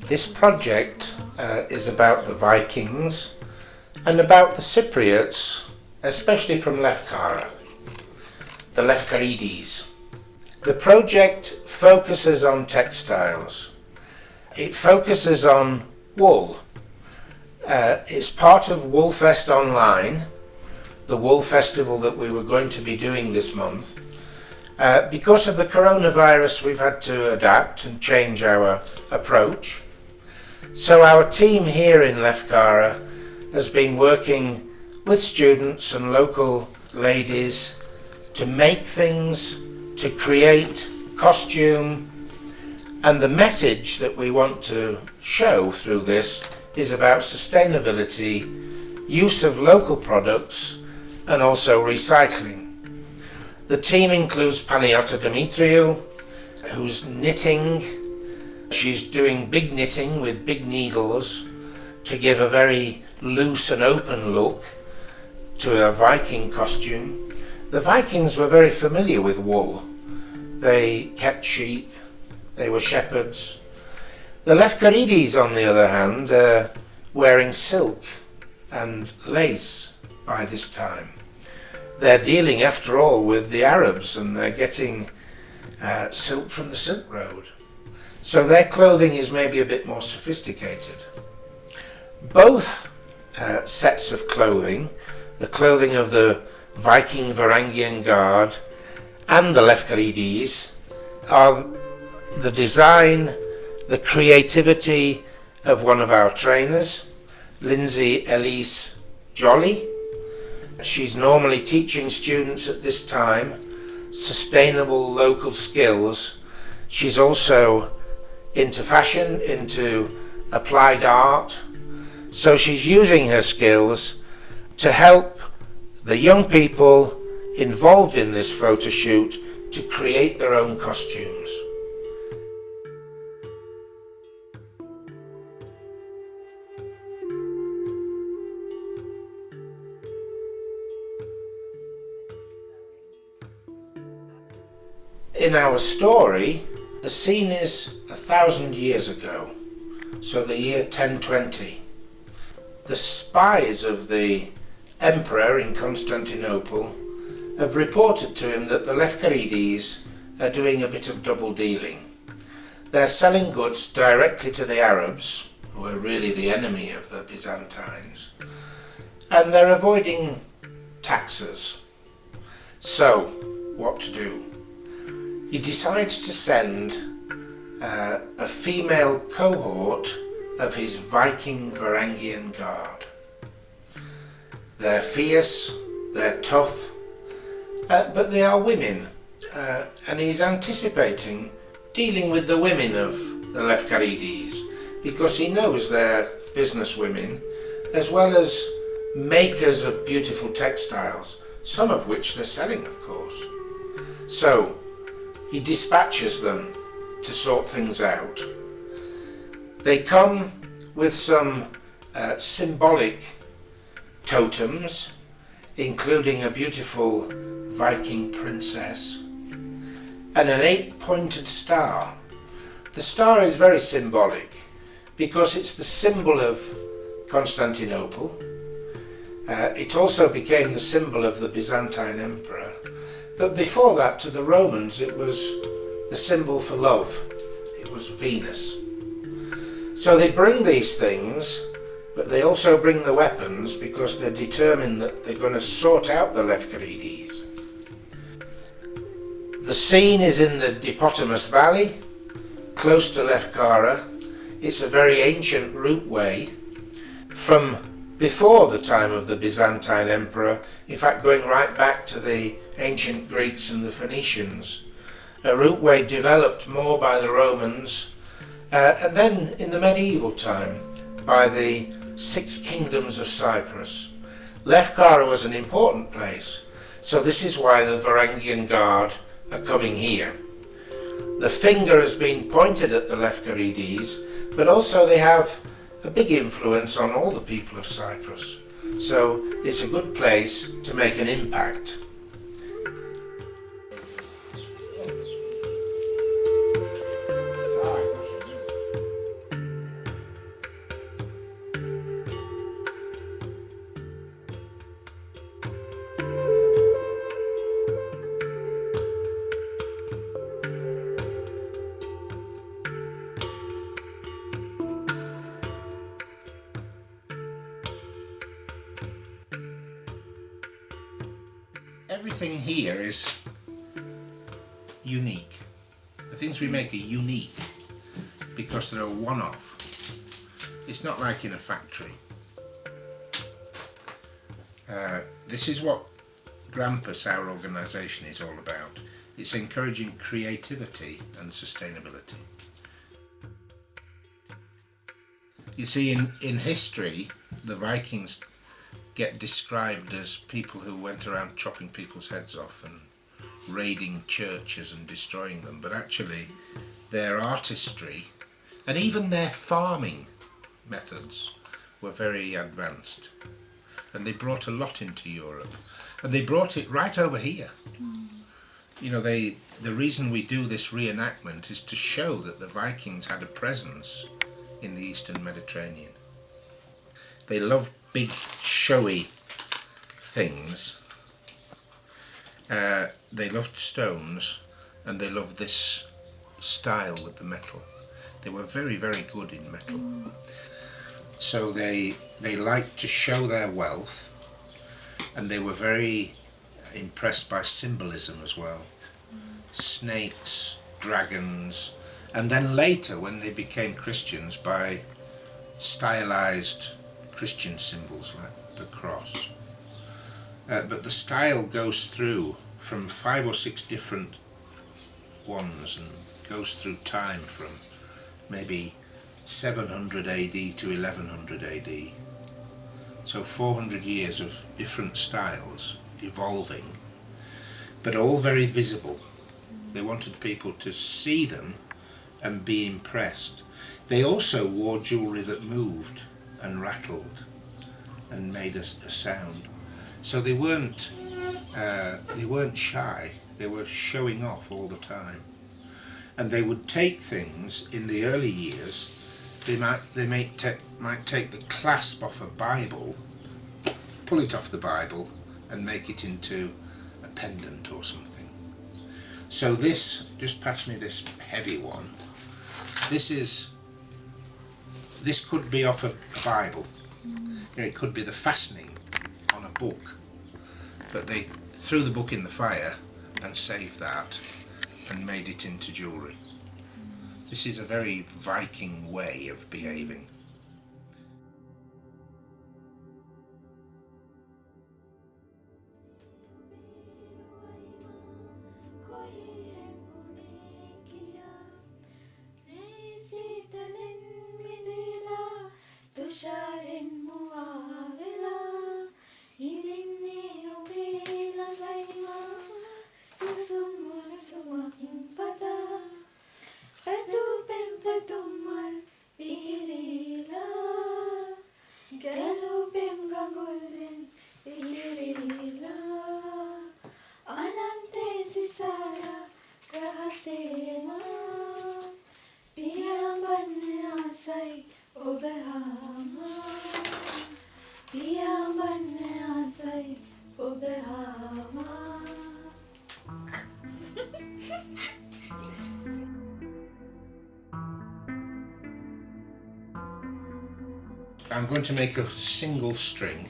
This project is about the Vikings and about the Cypriots, especially from Lefkara, the Lefkaridies. The project focuses on textiles. It focuses on wool. It's part of WOOLFEST Online, the wool festival that we were going to be doing this month. Because of the coronavirus, we've had to adapt and change our approach. So our team here in Lefkara has been working with students and local ladies to make things, to create costume, and the message that we want to show through this is about sustainability, use of local products, and also recycling. The team includes Panayiota Demetriou, who's knitting. She's doing big knitting with big needles to give a very loose and open look to a Viking costume. The Vikings were very familiar with wool. They kept sheep, they were shepherds. The Lefkaridies, on the other hand, are wearing silk and lace by this time. They're dealing, after all, with the Arabs, and they're getting silk from the Silk Road. So their clothing is maybe a bit more sophisticated. Both sets of clothing, the clothing of the Viking Varangian Guard and the Lefkaridies, are the design, the creativity of one of our trainers, Lindsay Elise Jolly. She's normally teaching students at this time sustainable local skills. She's also into fashion, into applied art. So she's using her skills to help the young people involved in this photo shoot to create their own costumes. In our story, the scene is 1,000 years ago, so the year 1020. The spies of the emperor in Constantinople have reported to him that the Lefkarides are doing a bit of double dealing. They're selling goods directly to the Arabs, who are really the enemy of the Byzantines, and they're avoiding taxes. So, what to do? He decides to send a female cohort of his Viking Varangian Guard. They're fierce, they're tough, but they are women, and he's anticipating dealing with the women of the Lefkarides because he knows they're business women as well as makers of beautiful textiles, some of which they're selling, of course. So he dispatches them to sort things out. They come with some symbolic totems, including a beautiful Viking princess and an 8-pointed star. The star is very symbolic because it's the symbol of Constantinople. It also became the symbol of the Byzantine emperor. But before that, to the Romans, it was the symbol for love. It was Venus. So they bring these things, but they also bring the weapons because they're determined that they're going to sort out the Lefkarides. The scene is in the Depotamus Valley, close to Lefkara. It's a very ancient routeway from before the time of the Byzantine emperor, in fact going right back to the ancient Greeks and the Phoenicians. A routeway developed more by the Romans and then in the medieval time by the 6 kingdoms of Cyprus. Lefkara was an important place, so this is why the Varangian Guard are coming here. The finger has been pointed at the Lefkarides, but also they have a big influence on all the people of Cyprus. So it's a good place to make an impact. everything here is unique. The things we make are unique because they're a one-off. It's not like in a factory. This is what Grampus, our organisation, is all about. It's encouraging creativity and sustainability. You see, in history, the Vikings get described as people who went around chopping people's heads off and raiding churches and destroying them, but actually their artistry and even their farming methods were very advanced, and they brought a lot into Europe, and they brought it right over here. You know, the reason we do this reenactment is to show that the Vikings had a presence in the Eastern Mediterranean. They loved big showy things, they loved stones, and they loved this style with the metal. They were very, very good in metal. So they liked to show their wealth, and they were very impressed by symbolism as well. Snakes, dragons, and then later when they became Christians, by stylized Christian symbols like the cross. But the style goes through from 5 or 6 different ones and goes through time from maybe 700 AD to 1100 AD. So 400 years of different styles evolving, but all very visible. They wanted people to see them and be impressed. They also wore jewellery that moved and rattled and made a sound. So they weren't shy. They were showing off all the time. And they would take things in the early years. They might take the clasp off a Bible, pull it off the Bible, and make it into a pendant or something. So this, just pass me this heavy one. This could be off a Bible. You know, it could be the fastening on a book, but they threw the book in the fire and saved that and made it into jewellery. This is a very Viking way of behaving. I'm going to make a single string,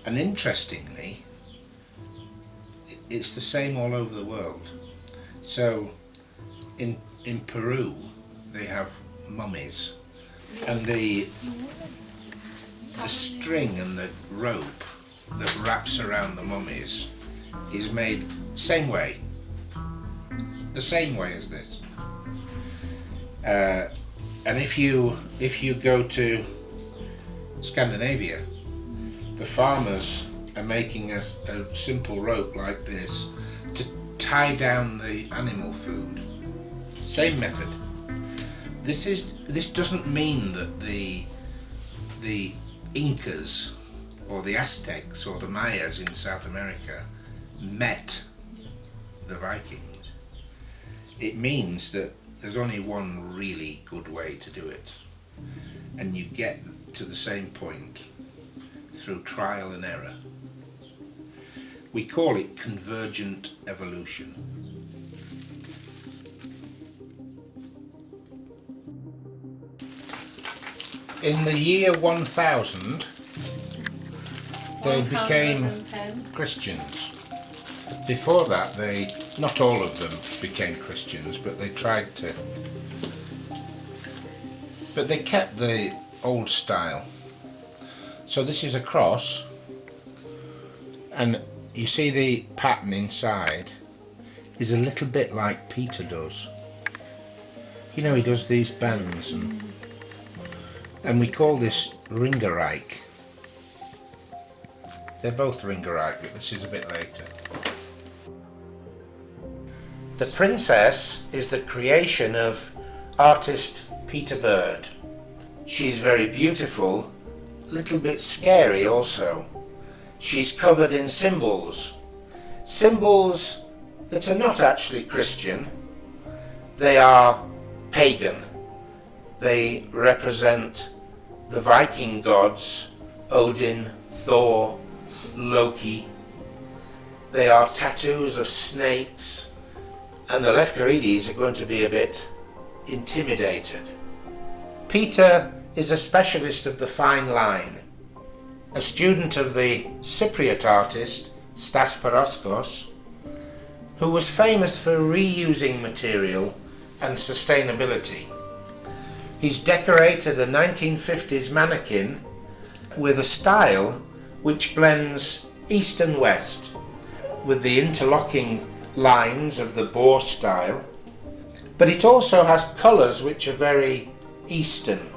and interestingly it's the same all over the world. So in Peru they have mummies, and the string and the rope that wraps around the mummies is made same way, the same way as this. And if you go to Scandinavia, the farmers are making a simple rope like this to tie down the animal food. Same method. This doesn't mean that the Incas or the Aztecs or the Mayas in South America met the Vikings. It means that there's only one really good way to do it, and you get to the same point through trial and error. We call it convergent evolution. In the year 1000 they became Christians. Before that, not all of them became Christians, but they tried to. But they kept the old style. So this is a cross, and you see the pattern inside is a little bit like Peter does. You know, he does these bands, and we call this Ringerike. They're both Ringerike, but this is a bit later. The princess is the creation of artist Peter Bird. She's very beautiful, a little bit scary also. She's covered in symbols. Symbols that are not actually Christian. They are pagan. They represent the Viking gods, Odin, Thor, Loki. They are tattoos of snakes, and the Lefkaridies are going to be a bit intimidated. Peter is a specialist of the fine line, a student of the Cypriot artist Stas Paraskos, who was famous for reusing material and sustainability. He's decorated a 1950s mannequin with a style which blends east and west, with the interlocking lines of the boar style, but it also has colours which are very Eastern,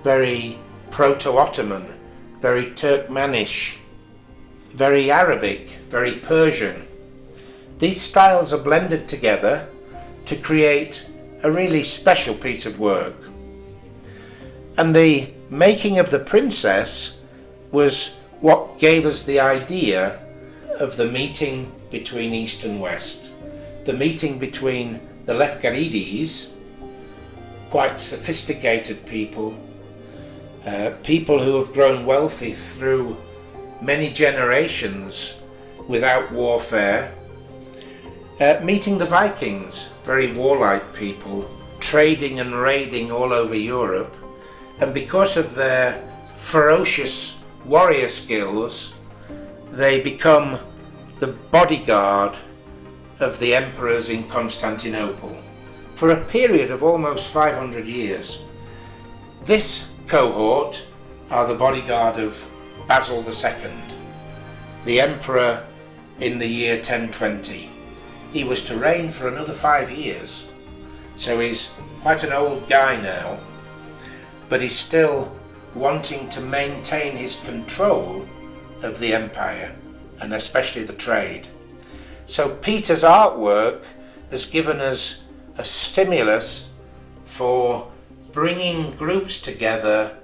very Proto-Ottoman, very Turkmenish, very Arabic, very Persian. These styles are blended together to create a really special piece of work. And the making of the princess was what gave us the idea of the meeting between East and West. The meeting between the Lefkaridies, quite sophisticated people, people who have grown wealthy through many generations without warfare, meeting the Vikings, very warlike people, trading and raiding all over Europe, and because of their ferocious warrior skills, they become the bodyguard of the emperors in Constantinople for a period of almost 500 years. This cohort are the bodyguard of Basil II, the emperor in the year 1020. He was to reign for another 5 years, so he's quite an old guy now, but he's still wanting to maintain his control of the empire, and especially the trade. So Peter's artwork has given us a stimulus for bringing groups together,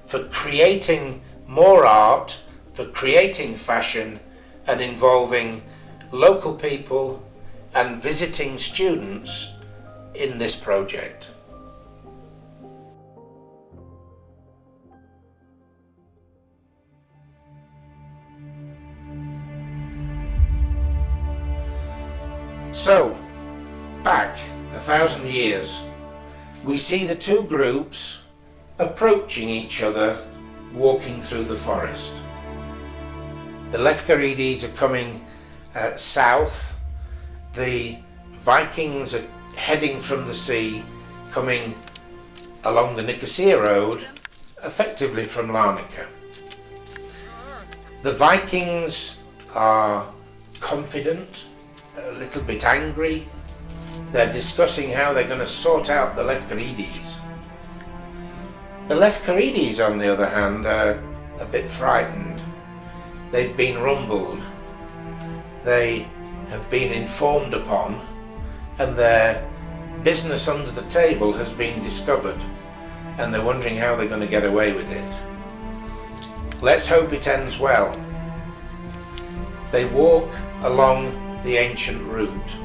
for creating more art, for creating fashion, and involving local people and visiting students in this project. So, back 1,000 years, we see the two groups approaching each other, walking through the forest. The Lefkarides are coming south, the Vikings are heading from the sea, coming along the Nicosia road, effectively from Larnaca. The Vikings are confident, a little bit angry. They're discussing how they're going to sort out the Lefkarides. The Lefkarides, on the other hand, are a bit frightened. They've been rumbled. They have been informed upon, and their business under the table has been discovered, and they're wondering how they're going to get away with it. Let's hope it ends well. They walk along the ancient route,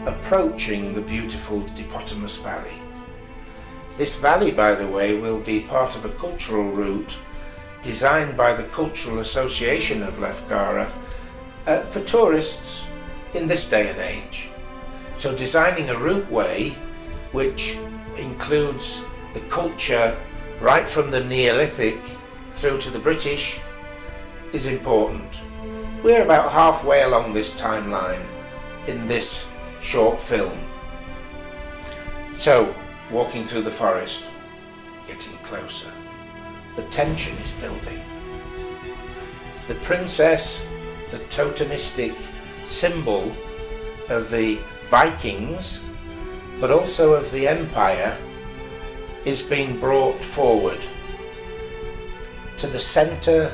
approaching the beautiful Dipotamus Valley. This valley, by the way, will be part of a cultural route designed by the Cultural Association of Lefkara for tourists in this day and age. So designing a routeway which includes the culture right from the Neolithic through to the British is important. We're about halfway along this timeline in this short film. So, walking through the forest, getting closer. The tension is building. The princess, the totemistic symbol of the Vikings, but also of the empire, is being brought forward to the centre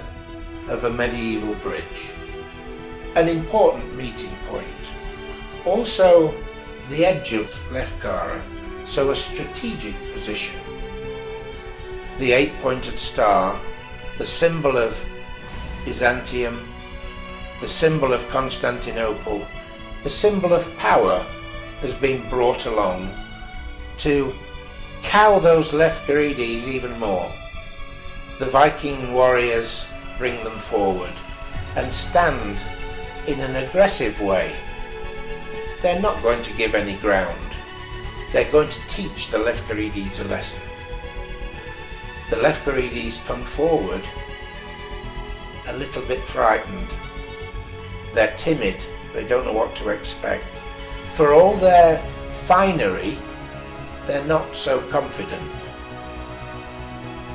of a medieval bridge. An important meeting point. Also the edge of Lefkara, so a strategic position. The 8-pointed star, the symbol of Byzantium, the symbol of Constantinople, the symbol of power, has been brought along to cow those Lefkaridies even more. The Viking warriors bring them forward and stand in an aggressive way. They're not going to give any ground. They're going to teach the Lefkaridies a lesson. The Lefkaridies come forward a little bit frightened. They're timid. They don't know what to expect. For all their finery, they're not so confident.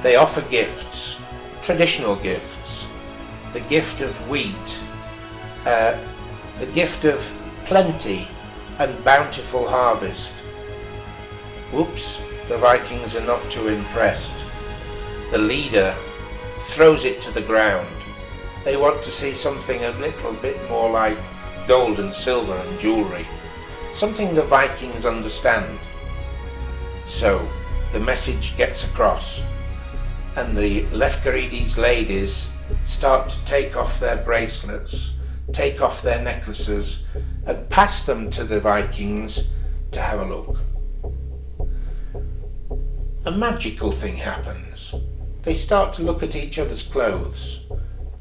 They offer gifts, traditional gifts, the gift of wheat, the gift of plenty and bountiful harvest. Whoops, the Vikings are not too impressed. The leader throws it to the ground. They want to see something a little bit more like gold and silver and jewellery, something the Vikings understand. So the message gets across, and the Lefkarides ladies start to take off their bracelets, take off their necklaces, and pass them to the Vikings to have a look. A magical thing happens. They start to look at each other's clothes,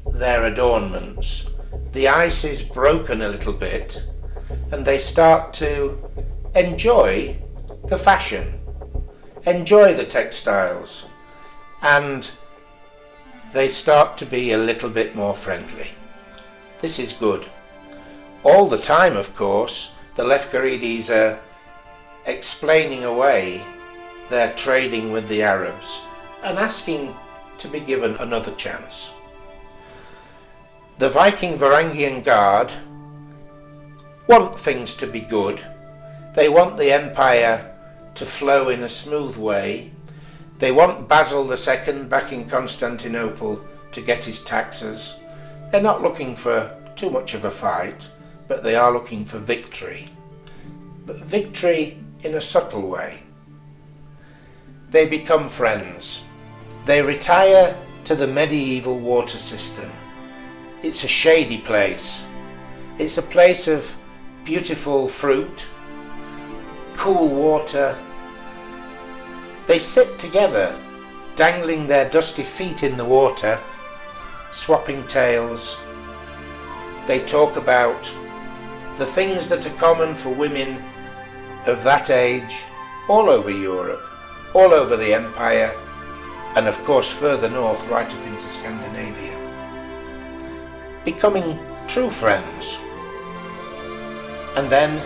their adornments. The ice is broken a little bit, and they start to enjoy the fashion, enjoy the textiles, and they start to be a little bit more friendly. This is good. All the time, of course, the Lefkarides are explaining away their trading with the Arabs and asking to be given another chance. The Viking Varangian Guard want things to be good. They want the empire to flow in a smooth way. They want Basil II back in Constantinople to get his taxes. They're not looking for too much of a fight, but they are looking for victory. But victory in a subtle way. They become friends. They retire to the medieval water system. It's a shady place. It's a place of beautiful fruit, cool water. They sit together, dangling their dusty feet in the water, swapping tales. They talk about the things that are common for women of that age all over Europe, all over the empire, and of course further north, right up into Scandinavia. Becoming true friends. And then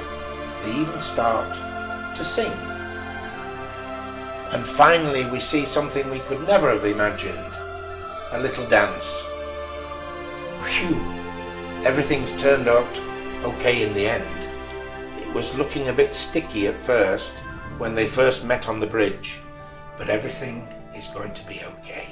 they even start to sing. And finally we see something we could never have imagined. A little dance. Phew! Everything's turned out okay in the end. It was looking a bit sticky at first when they first met on the bridge, but everything is going to be okay.